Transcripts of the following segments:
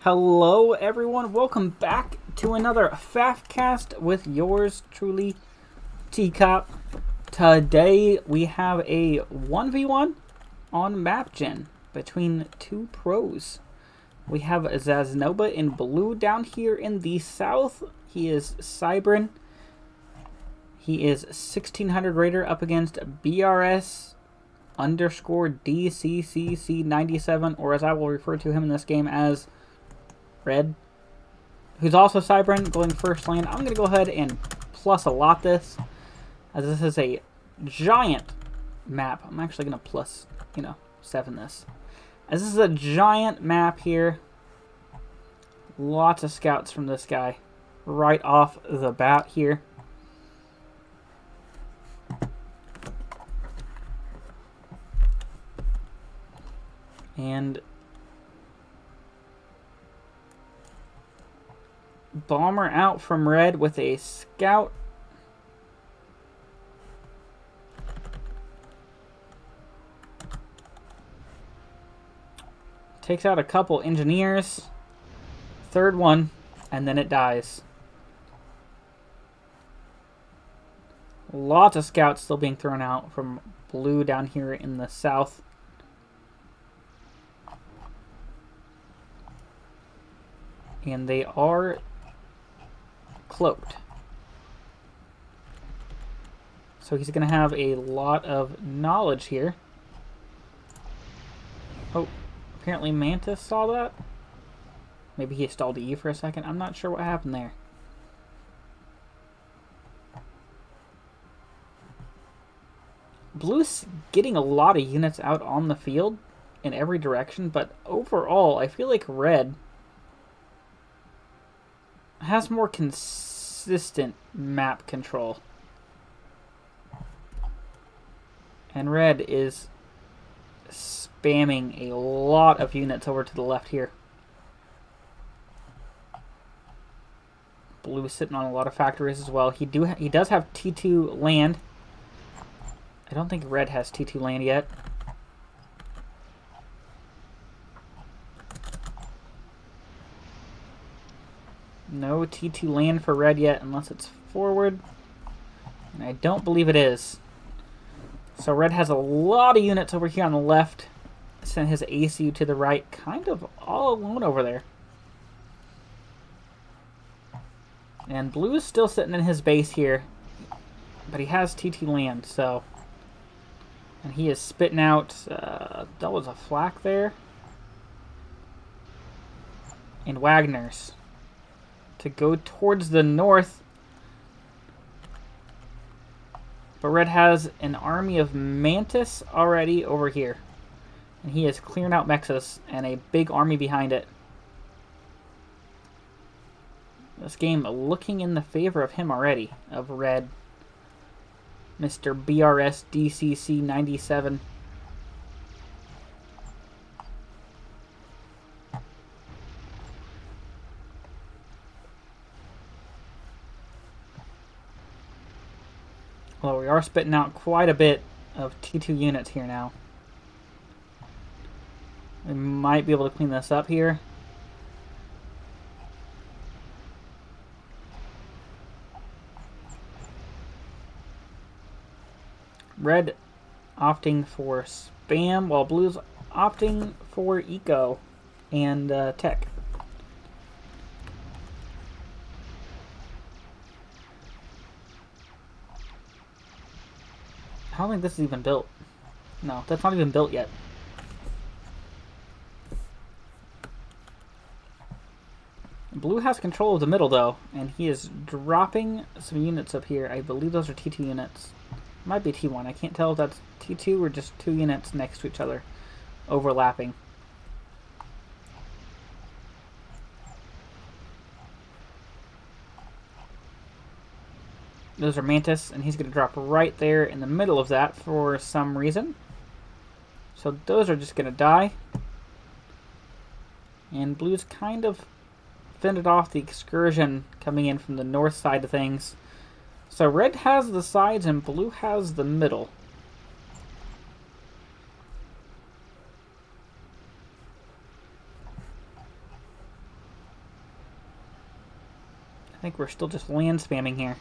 Hello everyone, welcome back to another FAF cast with yours truly, Teacup. Today we have a 1v1 on map gen between two pros. We have Zaznova in blue down here in the south. He is Cybrin. He is 1600 Raider up against BRS _ DCCC97, or as I will refer to him in this game as Red, who's also Cybrin, going first lane. I'm going to go ahead and plus a lot this, as this is a giant map. I'm actually going to plus, 7 this. As this is a giant map here. Lots of scouts from this guy right off the bat here. And bomber out from Red with a scout. Takes out a couple engineers. Third one, and then it dies. Lots of scouts still being thrown out from blue down here in the south. And they are cloaked. So he's going to have a lot of knowledge here. Oh, apparently Mantis saw that. Maybe he stalled E for a second. I'm not sure what happened there. Blue's getting a lot of units out on the field in every direction, but overall I feel like Red has more consistent map control. And Red is spamming a lot of units over to the left here. Blue is sitting on a lot of factories as well. He does have T2 land. I don't think Red has T2 land yet. No T2 land for Red yet, unless it's forward. And I don't believe it is. So Red has a lot of units over here on the left. Sent his ACU to the right, kind of all alone over there. And Blue is still sitting in his base here. But he has T2 land, so... And he is spitting out... that was a flak there. And Wagner's to go towards the north. But Red has an army of Mantis already over here. And he is clearing out Mexus and a big army behind it. This game looking in the favor of him already, of Red. Mr. BRS DCC97. Well, we are spitting out quite a bit of T2 units here now. We might be able to clean this up here. Red opting for spam, while Blue's opting for eco and tech. I don't think this is even built. No, that's not even built yet. Blue has control of the middle, though, and he is dropping some units up here. I believe those are T2 units. Might be T1. I can't tell if that's T2 or just 2 units next to each other, overlapping. Those are Mantis, and he's going to drop right there in the middle of that for some reason. So those are just going to die. And Blue's kind of fended off the excursion coming in from the north side of things. So Red has the sides and Blue has the middle. I think we're still just land spamming here.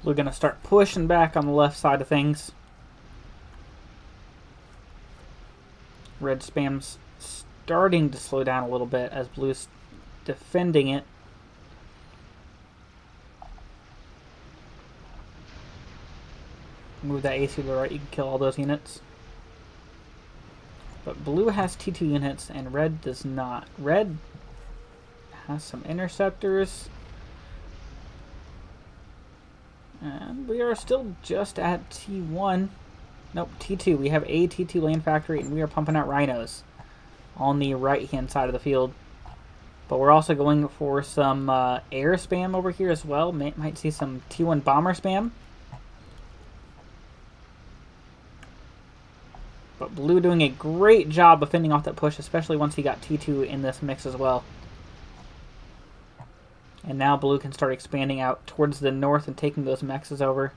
We're going to start pushing back on the left side of things. Red spam's starting to slow down a little bit as blue's defending it. Move that AC to the right, you can kill all those units. But blue has T2 units and red does not. Red has some interceptors. And we are still just at T1. Nope, T2. We have a T2 land factory and we are pumping out rhinos on the right-hand side of the field. But we're also going for some air spam over here as well. Might see some T1 bomber spam. But blue doing a great job of fending off that push, especially once he got T2 in this mix as well. And now blue can start expanding out towards the north and taking those mexes over.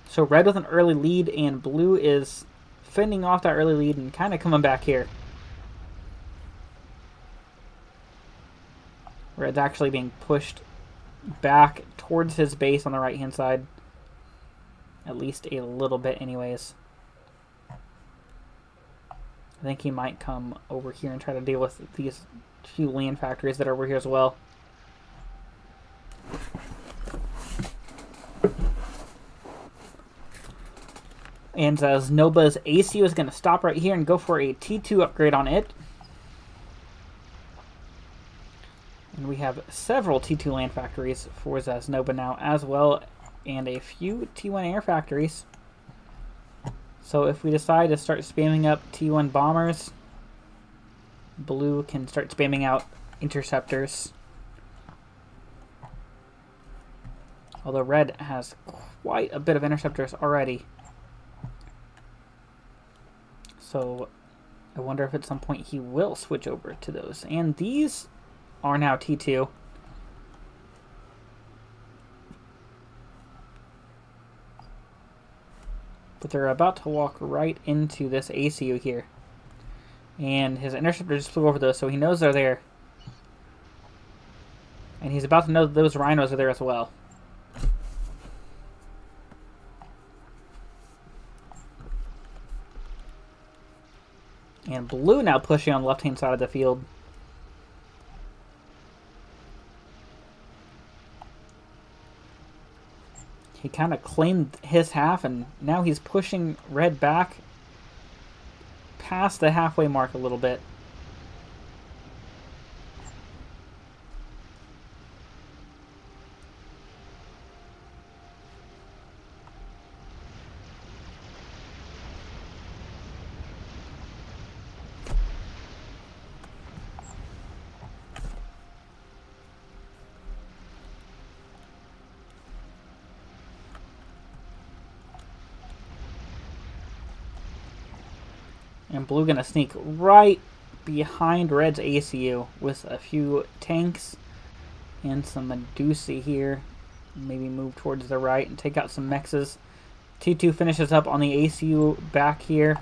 So red with an early lead, and blue is fending off that early lead and kind of coming back here. Red's actually being pushed back towards his base on the right-hand side. At least a little bit anyways. I think he might come over here and try to deal with these few land factories that are over here as well. And Noba's ACU is going to stop right here and go for a T2 upgrade on it. And we have several T2 land factories for Zasnoba now as well, and a few T1 air factories. So if we decide to start spamming up T1 bombers, blue can start spamming out interceptors. Although red has quite a bit of interceptors already. So I wonder if at some point he will switch over to those. And these are now T2. But they're about to walk right into this ACU here. And his interceptor just flew over those, so he knows they're there. And he's about to know that those rhinos are there as well. And blue now pushing on the left-hand side of the field. He kind of claimed his half, and now he's pushing red back past the halfway mark a little bit. And blue gonna sneak right behind red's ACU with a few tanks and some Medusa here. Maybe move towards the right and take out some mexes. T2 finishes up on the ACU back here.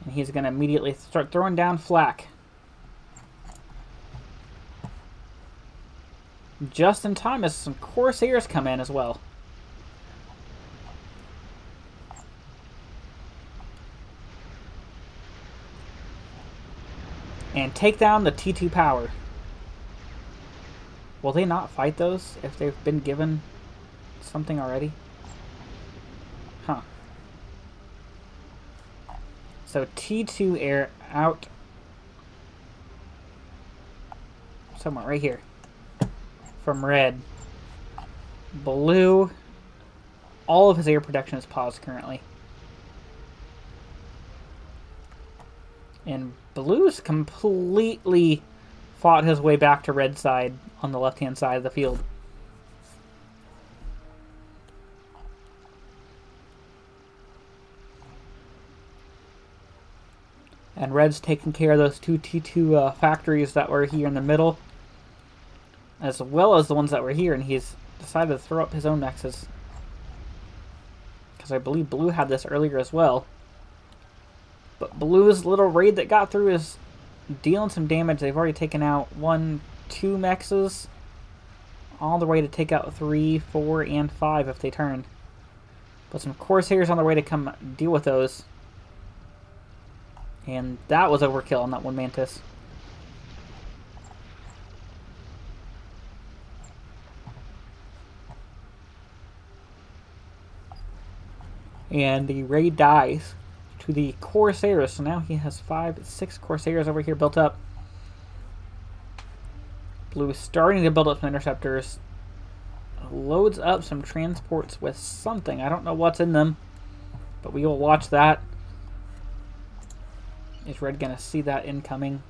And he's gonna immediately start throwing down flak. Just in time as some Corsairs come in as well. And take down the T2 power. Will they not fight those if they've been given something already? Huh. So T2 air out. Somewhere right here. From red. Blue. All of his air protection is paused currently. And blue's completely fought his way back to red side on the left-hand side of the field. And red's taking care of those two T2 factories that were here in the middle. as well as the ones that were here, and he's decided to throw up his own mexes. Because I believe blue had this earlier as well. But blue's little raid that got through is dealing some damage. They've already taken out 1, 2 mexes. All the way to take out 3, 4, and 5 if they turn. But some Corsairs on their way to come deal with those. And that was overkill on that one Mantis. And the raid dies to the Corsairs. So now he has 5, 6 Corsairs over here built up. Blue is starting to build up some interceptors. Loads up some transports with something. I don't know what's in them, but we will watch that. Is red going to see that incoming?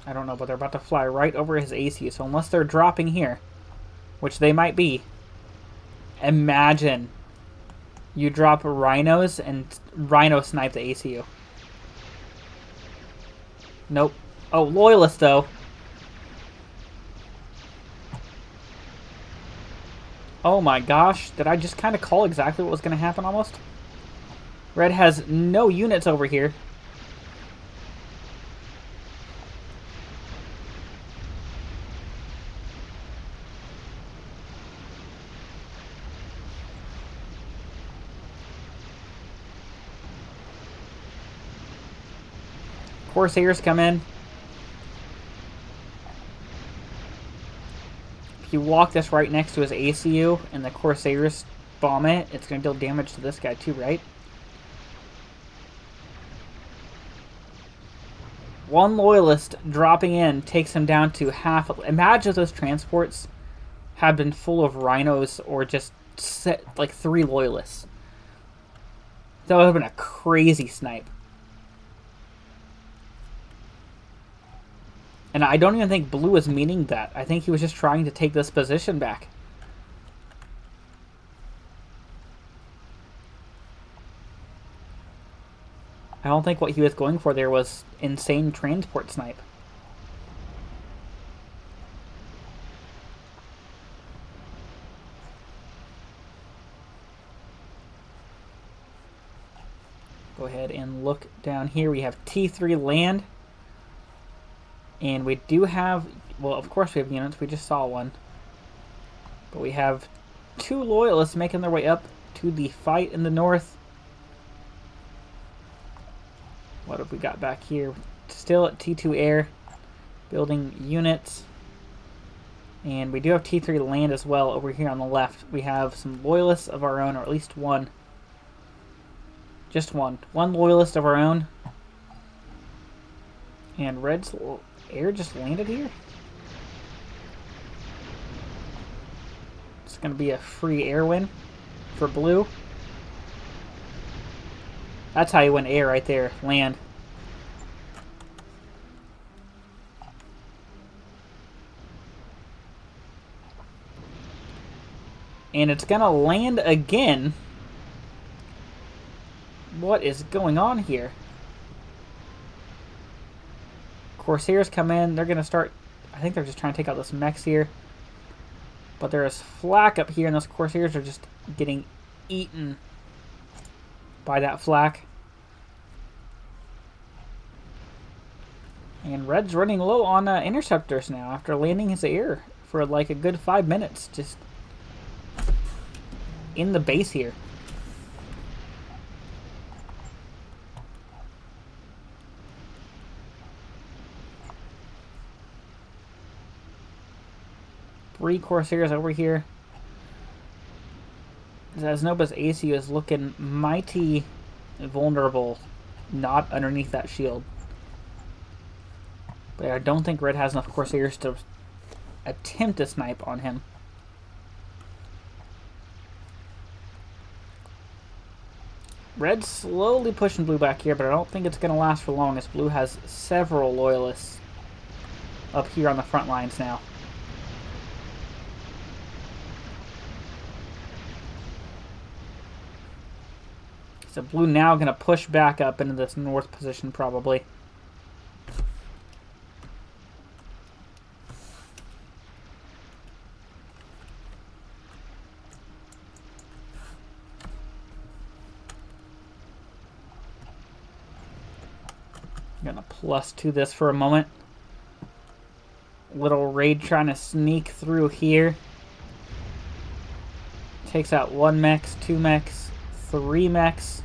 I don't know, but they're about to fly right over his AC. So unless they're dropping here, which they might be, imagine you drop rhinos and rhino snipe the ACU. Nope. Oh, loyalist though. Oh my gosh, did I just kind of call exactly what was going to happen almost? Red has no units over here. Corsairs come in. If you walk this right next to his ACU and the Corsairs bomb it, it's going to deal damage to this guy too, right? One loyalist dropping in takes him down to half. Imagine if those transports had been full of rhinos or just set like 3 loyalists. That would have been a crazy snipe. And I don't even think blue was meaning that. I think he was just trying to take this position back. I don't think what he was going for there was insane transport snipe. Go ahead and look down here. We have T3 land. And we do have, well, of course we have units. We just saw one. But we have 2 loyalists making their way up to the fight in the north. What have we got back here? Still at T2 air, building units. And we do have T3 land as well over here on the left. We have some loyalists of our own, or at least one. Just one. One loyalist of our own. And red's air just landed here. It's going to be a free air win for blue. That's how you win air right there. Land. And it's going to land again. What is going on here? Corsairs come in. They're going to start... I think they're just trying to take out this mechs here. But there is flak up here, and those Corsairs are just getting eaten by that flak. And red's running low on interceptors now after landing his air for like a good 5 minutes. Just in the base here. Three Corsairs over here. Zasnoba's AC is looking mighty vulnerable, not underneath that shield. But I don't think red has enough Corsairs to attempt to snipe on him. Red's slowly pushing blue back here, but I don't think it's going to last for long as blue has several loyalists up here on the front lines now. So blue now going to push back up into this north position probably. Gonna +2 this for a moment. Little raid trying to sneak through here. Takes out 1 mechs, 2 mechs, 3 mechs.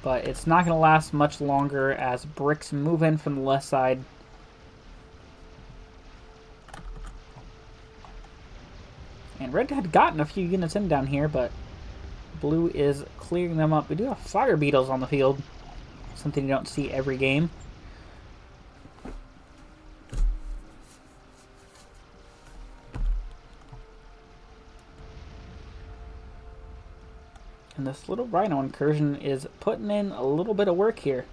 But it's not going to last much longer as bricks move in from the left side. And red had gotten a few units in down here, but blue is clearing them up. We do have fire beetles on the field. Something you don't see every game. And this little rhino incursion is putting in a little bit of work here.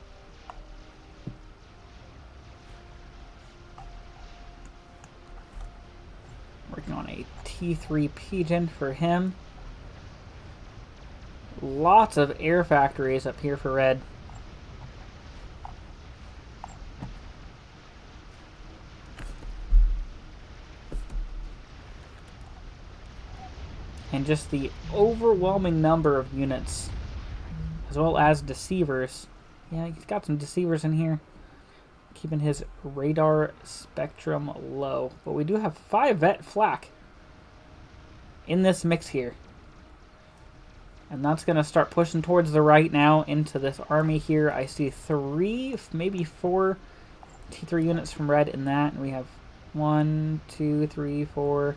Working on a T3 pigeon for him. Lots of air factories up here for red. And just the overwhelming number of units, as well as deceivers. Yeah, he's got some deceivers in here, keeping his radar spectrum low. But we do have 5 vet flak in this mix here. And that's going to start pushing towards the right now into this army here. I see 3, maybe 4 T3 units from red in that. And we have 1, 2, 3, 4...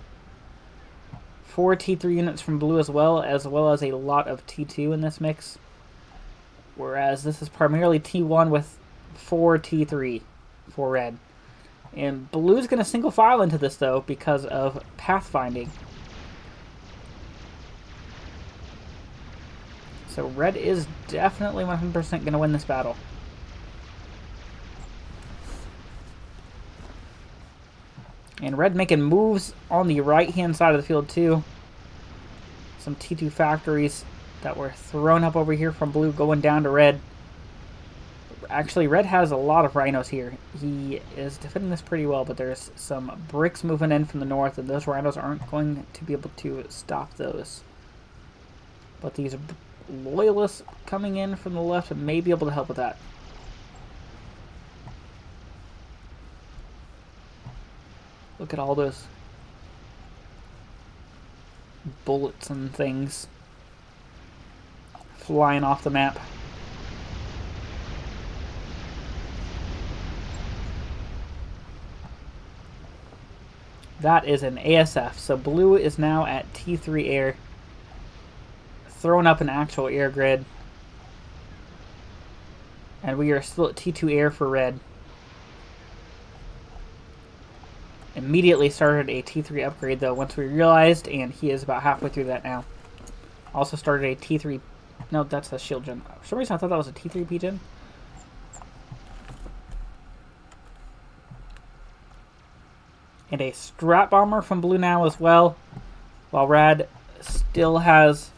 4 T3 units from blue as well as a lot of T2 in this mix. Whereas this is primarily T1 with 4 T3 for red. And blue's going to single file into this though because of pathfinding. So red is definitely 100% going to win this battle. And red making moves on the right-hand side of the field, too. Some T2 factories that were thrown up over here from blue going down to red. Actually, red has a lot of rhinos here. He is defending this pretty well, but there's some bricks moving in from the north, and those rhinos aren't going to be able to stop those. But these loyalists coming in from the left may be able to help with that. Look at all those bullets and things flying off the map. That is an ASF. So blue is now at T3 air, throwing up an actual air grid. And we are still at T2 air for red. Immediately started a T3 upgrade though once we realized, and he is about halfway through that now. Also started a T3, no, that's a shield gen. For some reason I thought that was a T3 pigeon. And a strat bomber from blue now as well, while red still has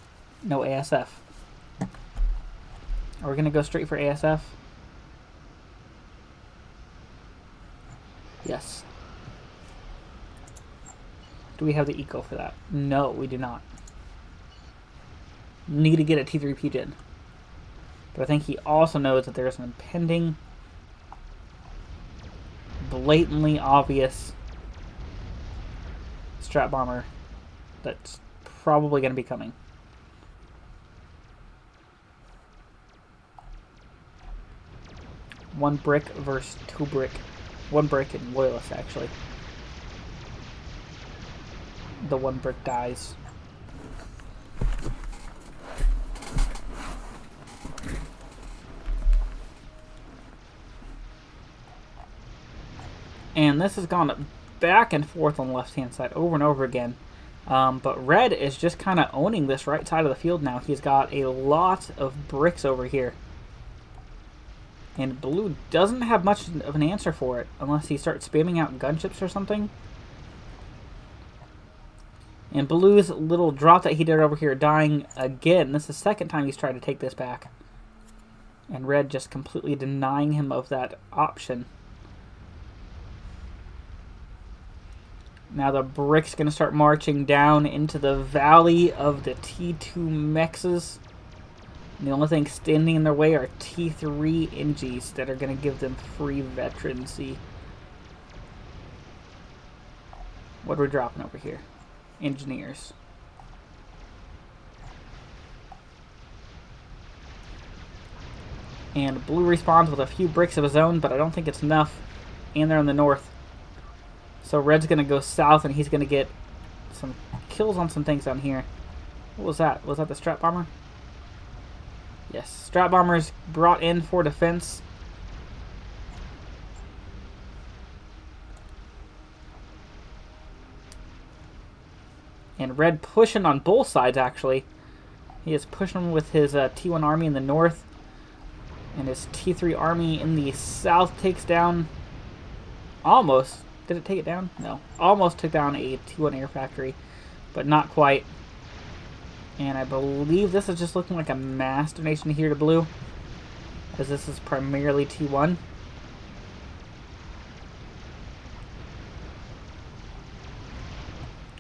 no ASF. Are we going to go straight for ASF? Yes. Do we have the eco for that? No, we do not. Need to get a T3 pigeon. But I think he also knows that there's an impending, blatantly obvious strat bomber that's probably going to be coming. One brick versus 2 brick. 1 brick and loyalist, actually. The 1 brick dies. And this has gone back and forth on the left-hand side over and over again. But red is just kind of owning this right side of the field now. He's got a lot of bricks over here. And blue doesn't have much of an answer for it unless he starts spamming out gunships or something. And blue's little drop that he did over here dying again. This is the second time he's tried to take this back. And red just completely denying him of that option. Now the brick's going to start marching down into the valley of the T2 mexes. And the only thing standing in their way are T3 NGs that are going to give them free veterancy. What are we dropping over here? Engineers. And blue respawns with a few bricks of his own, but I don't think it's enough. And they're in the north. So red's going to go south, and he's going to get some kills on some things down here. What was that? Was that the strat bomber? Yes. Strat bombers brought in for defense. And red pushing on both sides, actually. He is pushing with his T1 army in the north. And his T3 army in the south takes down... Almost. Did it take it down? No. Almost took down a T1 air factory. But not quite. And I believe this is just looking like a mass donation here to blue. As this is primarily T1.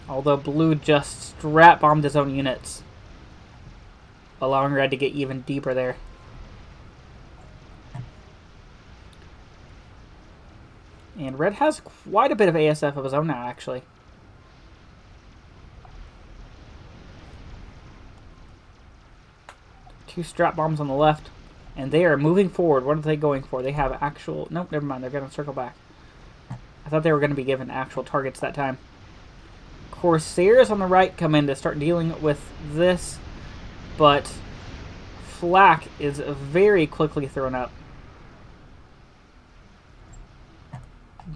Although blue just strap bombed his own units. Allowing red to get even deeper there. And red has quite a bit of ASF of his own now, actually. Two strap bombs on the left. And they are moving forward. What are they going for? They have actual... Nope, never mind. They're going to circle back. I thought they were going to be given actual targets that time. Corsairs on the right come in to start dealing with this. But flak is very quickly thrown up.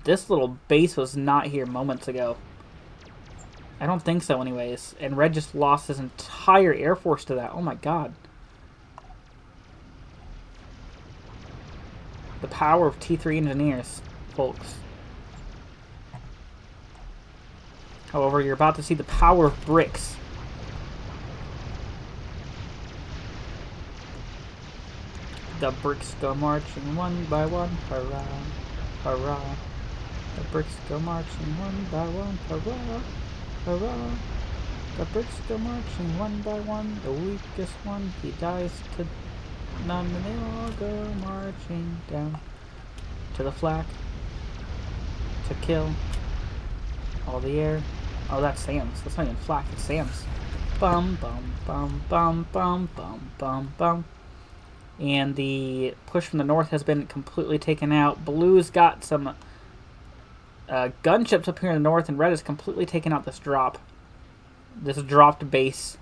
This little base was not here moments ago. I don't think so anyways. And red just lost his entire air force to that. Oh my god. The power of T3 engineers, folks. However, you're about to see the power of bricks. The bricks go marching one by one. Hurrah, hurrah. The bricks go marching one by one, hurrah, hurrah. The bricks go marching one by one, the weakest one, he dies to none, and they all go marching down to the flak to kill all the air. Oh, that's Sam's. That's not even flak, it's Sam's. Bum, bum, bum, bum, bum, bum, bum, bum. And the push from the north has been completely taken out. Blue's got some gunships up here in the north, and red has completely taken out this drop. This dropped base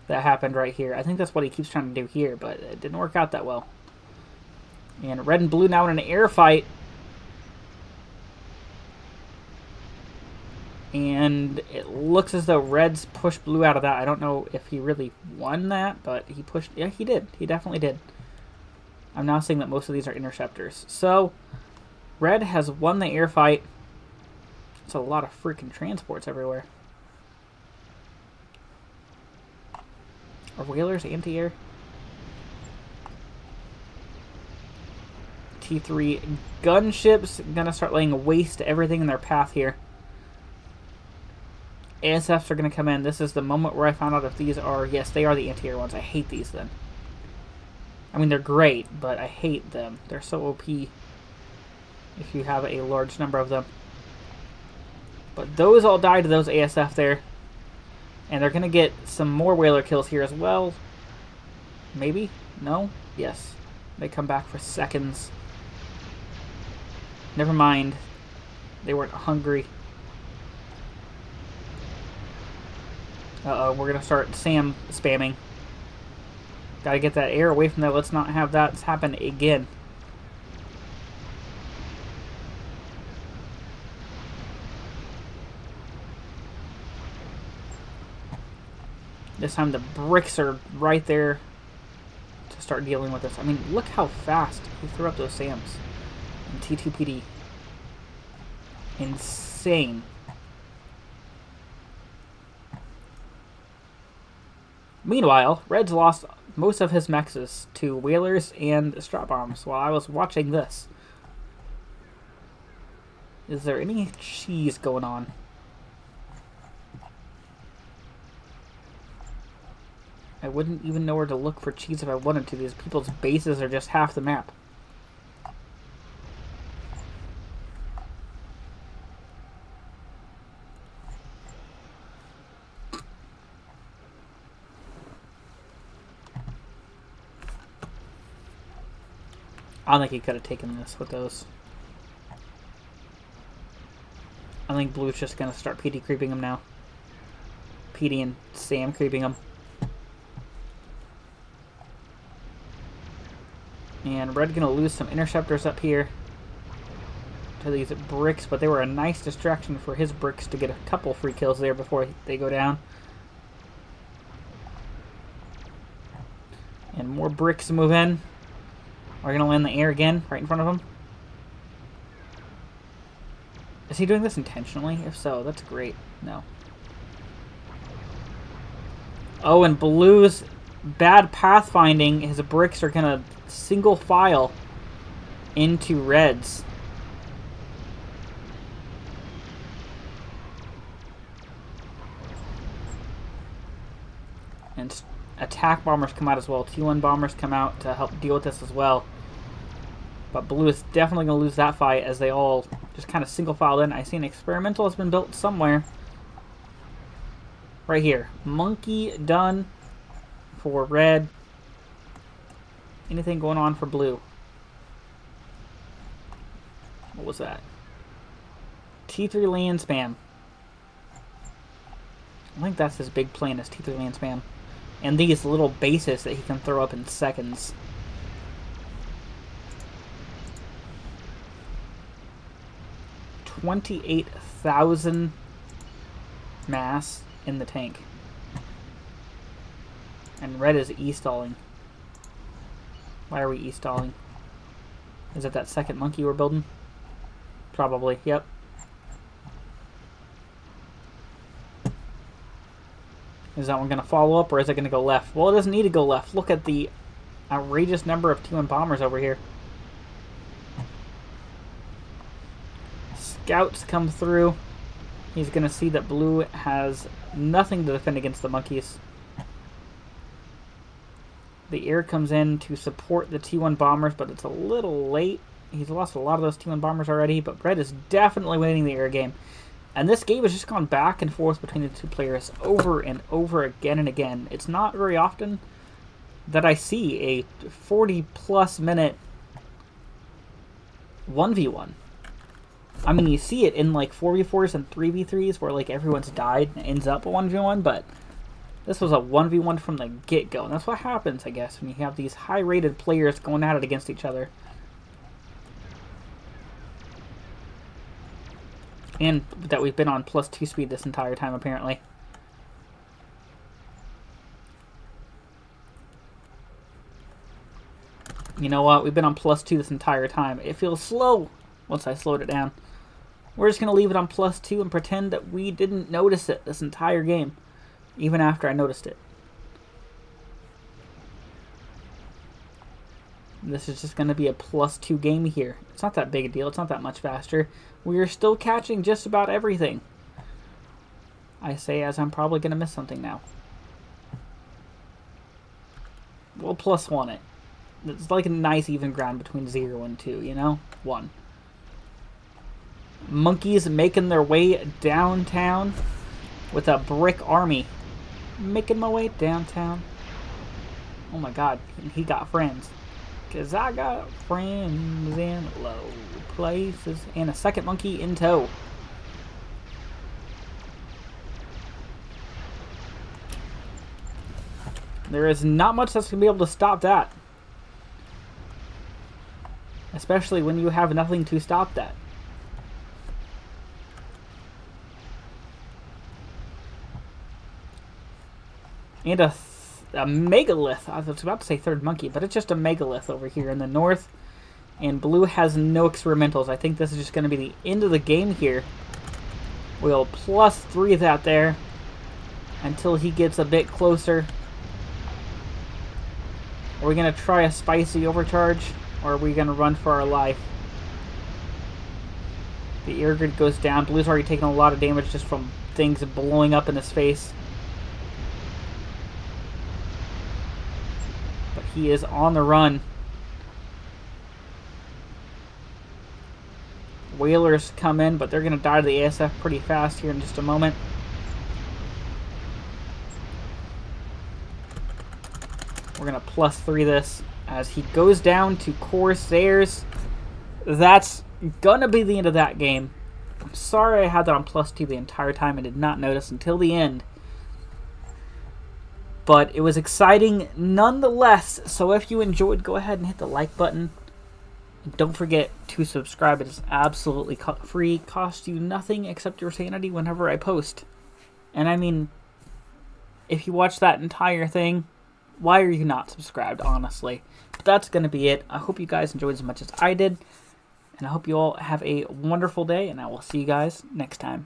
that happened right here. I think that's what he keeps trying to do here, but it didn't work out that well. And red and blue now in an air fight. And it looks as though red's pushed blue out of that. I don't know if he really won that, but he pushed... Yeah, he did. He definitely did. I'm now seeing that most of these are interceptors. So, red has won the air fight. It's a lot of freaking transports everywhere. Are whalers anti-air? T3 gunships gonna start laying waste to everything in their path here. ASFs are gonna come in. This is the moment where I found out if these are... Yes, they are the anti-air ones. I hate these then. I mean, they're great, but I hate them. They're so OP if you have a large number of them. But those all died to those ASF there. And they're going to get some more whaler kills here as well. Maybe? No? Yes. They come back for seconds. Never mind. They weren't hungry. Uh-oh, we're going to start Sam spamming. Gotta get that air away from there. Let's not have that happen again. This time the bricks are right there to start dealing with this. I mean, look how fast he threw up those SAMs in T2PD. Insane. Meanwhile, red's lost most of his mexes to whalers and strap bombs while I was watching this. Is there any cheese going on? I wouldn't even know where to look for cheese if I wanted to. These people's bases are just half the map. I don't think he could have taken this with those. I think Blue's just going to start PD creeping him now. PD and Sam creeping him. And Red going to lose some interceptors up here to these bricks, but they were a nice distraction for his bricks to get a couple free kills there before they go down. And more bricks move in. Are going to land in the air again, right in front of him. Is he doing this intentionally? If so, that's great. No. Oh, and Blue's bad pathfinding, his bricks are going to single file into Red's. And attack bombers come out as well. T1 bombers come out to help deal with this as well. But Blue is definitely going to lose that fight as they all just kind of single filed in. I see an experimental has been built somewhere. Right here. Monkey done for Red. Anything going on for Blue? What was that? T3 land spam. I think that's his big plan is T3 land spam. And these little bases that he can throw up in seconds. 28,000 mass in the tank. And Red is e-stalling. Why are we e-stalling? Is it that second monkey we're building? Probably, yep. Is that one going to follow up or is it going to go left? Well, it doesn't need to go left. Look at the outrageous number of T1 bombers over here. Scouts come through. He's going to see that Blue has nothing to defend against the monkeys. The air comes in to support the T1 bombers, but it's a little late. He's lost a lot of those T1 bombers already, but Red is definitely winning the air game. And this game has just gone back and forth between the two players over and over again and again. It's not very often that I see a 40-plus minute 1v1. I mean, you see it in like 4v4s and 3v3s where like everyone's died and ends up a 1v1, but this was a 1v1 from the get-go. And that's what happens, I guess, when you have these high-rated players going at it against each other. And that we've been on +2 speed this entire time, apparently. You know what? We've been on +2 this entire time. It feels slow once I slowed it down. We're just going to leave it on +2 and pretend that we didn't notice it this entire game, even after I noticed it. This is just going to be a +2 game here. It's not that big a deal. It's not that much faster. We are still catching just about everything. I say as I'm probably going to miss something now. We'll +1 it. It's like a nice even ground between 0 and 2, you know? 1. Monkeys making their way downtown with a brick army. Making my way downtown. Oh my god, he got friends. Because I got friends in low places. And a second monkey in tow. There is not much that's going to be able to stop that. Especially when you have nothing to stop that. And a megalith. I was about to say third monkey, but it's just a megalith over here in the north. And Blue has no experimentals. I think this is just going to be the end of the game here. We'll +3 that there until he gets a bit closer. Are we going to try a spicy overcharge, or are we going to run for our life? The air grid goes down. Blue's already taken a lot of damage just from things blowing up in his face. he is on the run. Whalers come in, but they're going to die to the ASF pretty fast here in just a moment. We're going to +3 this as he goes down to Corsairs. That's going to be the end of that game. I'm sorry I had that on +2 the entire time. I did not notice until the end. But it was exciting nonetheless. So if you enjoyed, go ahead and hit the like button. And don't forget to subscribe. It is absolutely free. Costs you nothing except your sanity whenever I post. And I mean, if you watch that entire thing, why are you not subscribed, honestly? But that's going to be it. I hope you guys enjoyed as much as I did. And I hope you all have a wonderful day. And I will see you guys next time.